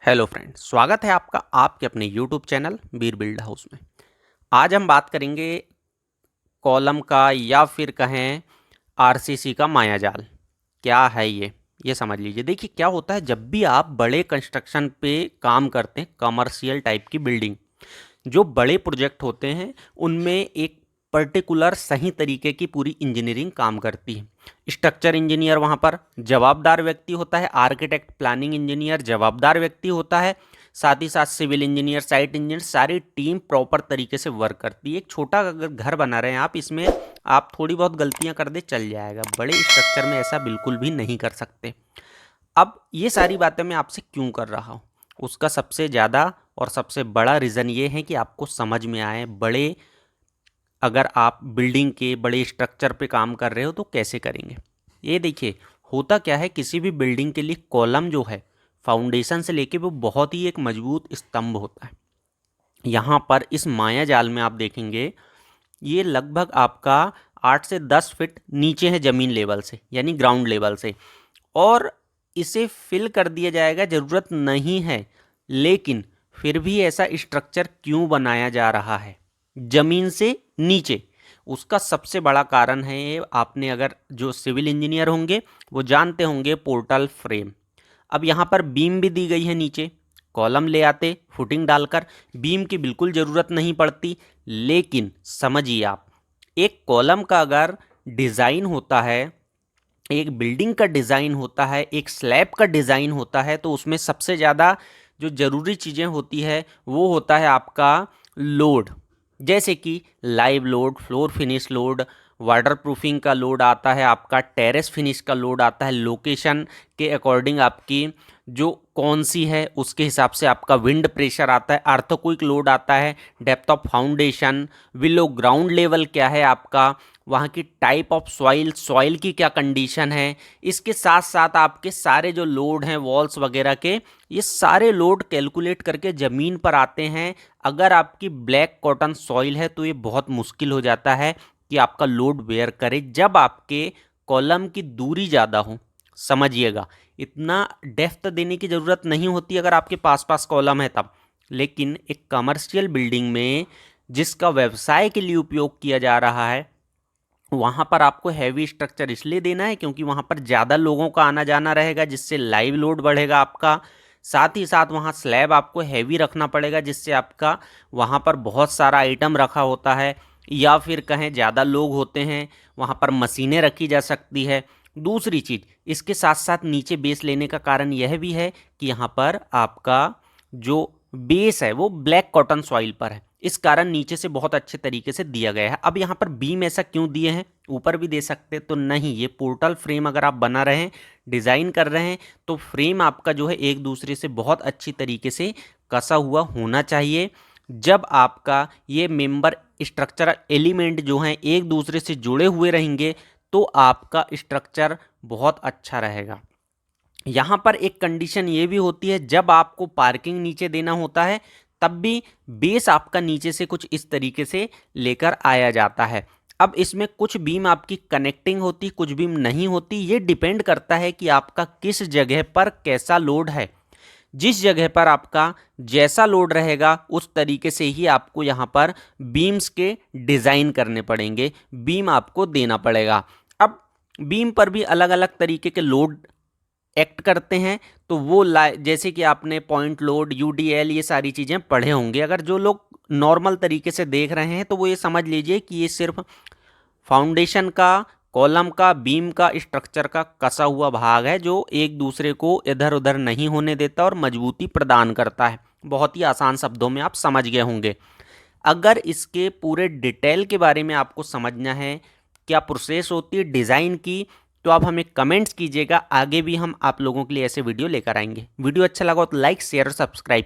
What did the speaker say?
Hello friends, स्वागत है आपका आपके अपने यूट्यूब चैनल बीर बिल्ड हाउस में। आज हम बात करेंगे कॉलम का या फिर कहें आरसीसी का मायाजाल। क्या है ये समझ लीजिए। देखिए क्या होता है, जब भी आप बड़े कंस्ट्रक्शन पे काम करते हैं, कमर्शियल टाइप की बिल्डिंग, जो बड़े प्रोजेक्ट होते हैं उनमें एक पर्टिकुलर सही तरीके की पूरी इंजीनियरिंग काम करती है। स्ट्रक्चर इंजीनियर वहाँ पर जवाबदार व्यक्ति होता है, आर्किटेक्ट प्लानिंग इंजीनियर जवाबदार व्यक्ति होता है, साथ ही साथ सिविल इंजीनियर साइट इंजीनियर, सारी टीम प्रॉपर तरीके से वर्क करती है। एक छोटा अगर घर बना रहे हैं आप, इसमें आप थोड़ी बहुत गलतियां कर दे चल जाएगा, बड़े स्ट्रक्चर में ऐसा बिल्कुल भी नहीं कर सकते। अब ये सारी बातें मैं आपसे क्यों कर रहा हूँ, उसका सबसे ज़्यादा और सबसे बड़ा रीज़न ये है कि आपको समझ में आए बड़े, अगर आप बिल्डिंग के बड़े स्ट्रक्चर पे काम कर रहे हो तो कैसे करेंगे। ये देखिए होता क्या है, किसी भी बिल्डिंग के लिए कॉलम जो है फाउंडेशन से लेके वो बहुत ही एक मजबूत स्तंभ होता है। यहाँ पर इस माया जाल में आप देखेंगे ये लगभग आपका 8 से 10 फीट नीचे है ज़मीन लेवल से, यानी ग्राउंड लेवल से, और इसे फिल कर दिया जाएगा, ज़रूरत नहीं है। लेकिन फिर भी ऐसा स्ट्रक्चर क्यों बनाया जा रहा है ज़मीन से नीचे, उसका सबसे बड़ा कारण है, आपने अगर जो सिविल इंजीनियर होंगे वो जानते होंगे, पोर्टल फ्रेम। अब यहाँ पर बीम भी दी गई है नीचे, कॉलम ले आते फुटिंग डालकर, बीम की बिल्कुल ज़रूरत नहीं पड़ती। लेकिन समझिए आप, एक कॉलम का अगर डिज़ाइन होता है, एक बिल्डिंग का डिज़ाइन होता है, एक स्लैब का डिज़ाइन होता है, तो उसमें सबसे ज़्यादा जो ज़रूरी चीज़ें होती है वो होता है आपका लोड। जैसे कि live load, floor finish load, water proofing का लोड आता है, आपका टेरेस फिनिश का लोड आता है, लोकेशन के अकॉर्डिंग आपकी जो कौन सी है उसके हिसाब से आपका विंड प्रेशर आता है, अर्थक्वेक लोड आता है, depth of foundation, below ground level क्या है आपका, वहाँ की टाइप ऑफ सॉइल, सॉइल की क्या कंडीशन है। इसके साथ साथ आपके सारे जो लोड हैं वॉल्स वगैरह के, ये सारे लोड कैलकुलेट करके ज़मीन पर आते हैं। अगर आपकी ब्लैक कॉटन सॉइल है तो ये बहुत मुश्किल हो जाता है कि आपका लोड बेयर करे, जब आपके कॉलम की दूरी ज़्यादा हो। समझिएगा, इतना डेप्थ देने की ज़रूरत नहीं होती अगर आपके पास पास कॉलम है तब। लेकिन एक कमर्शियल बिल्डिंग में जिसका व्यवसाय के लिए उपयोग किया जा रहा है, वहाँ पर आपको हैवी स्ट्रक्चर इसलिए देना है क्योंकि वहाँ पर ज़्यादा लोगों का आना जाना रहेगा, जिससे लाइव लोड बढ़ेगा आपका। साथ ही साथ वहाँ स्लैब आपको हैवी रखना पड़ेगा, जिससे आपका वहाँ पर बहुत सारा आइटम रखा होता है, या फिर कहें ज़्यादा लोग होते हैं, वहाँ पर मशीनें रखी जा सकती है। दूसरी चीज़, इसके साथ साथ नीचे बेस लेने का कारण यह भी है कि यहाँ पर आपका जो बेस है वो ब्लैक कॉटन सॉइल पर है, इस कारण नीचे से बहुत अच्छे तरीके से दिया गया है। अब यहाँ पर बीम ऐसा क्यों दिए हैं, ऊपर भी दे सकते तो नहीं, ये पोर्टल फ्रेम अगर आप बना रहे हैं, डिज़ाइन कर रहे हैं, तो फ्रेम आपका जो है एक दूसरे से बहुत अच्छी तरीके से कसा हुआ होना चाहिए। जब आपका ये मेंबर स्ट्रक्चरल एलिमेंट जो हैं एक दूसरे से जुड़े हुए रहेंगे तो आपका स्ट्रक्चर बहुत अच्छा रहेगा। यहाँ पर एक कंडीशन ये भी होती है, जब आपको पार्किंग नीचे देना होता है तब भी बेस आपका नीचे से कुछ इस तरीके से लेकर आया जाता है। अब इसमें कुछ बीम आपकी कनेक्टिंग होती, कुछ बीम नहीं होती, ये डिपेंड करता है कि आपका किस जगह पर कैसा लोड है। जिस जगह पर आपका जैसा लोड रहेगा उस तरीके से ही आपको यहाँ पर बीम्स के डिज़ाइन करने पड़ेंगे, बीम आपको देना पड़ेगा। अब बीम पर भी अलग अलग तरीके के लोड एक्ट करते हैं, तो वो जैसे कि आपने पॉइंट लोड, यूडीएल, ये सारी चीज़ें पढ़े होंगे। अगर जो लोग नॉर्मल तरीके से देख रहे हैं तो वो ये समझ लीजिए कि ये सिर्फ फाउंडेशन का, कॉलम का, बीम का, स्ट्रक्चर का कसा हुआ भाग है जो एक दूसरे को इधर उधर नहीं होने देता और मजबूती प्रदान करता है। बहुत ही आसान शब्दों में आप समझ गए होंगे। अगर इसके पूरे डिटेल के बारे में आपको समझना है, क्या प्रोसेस होती है डिज़ाइन की, तो आप हमें कमेंट्स कीजिएगा, आगे भी हम आप लोगों के लिए ऐसे वीडियो लेकर आएंगे। वीडियो अच्छा लगा तो लाइक, शेयर और सब्सक्राइब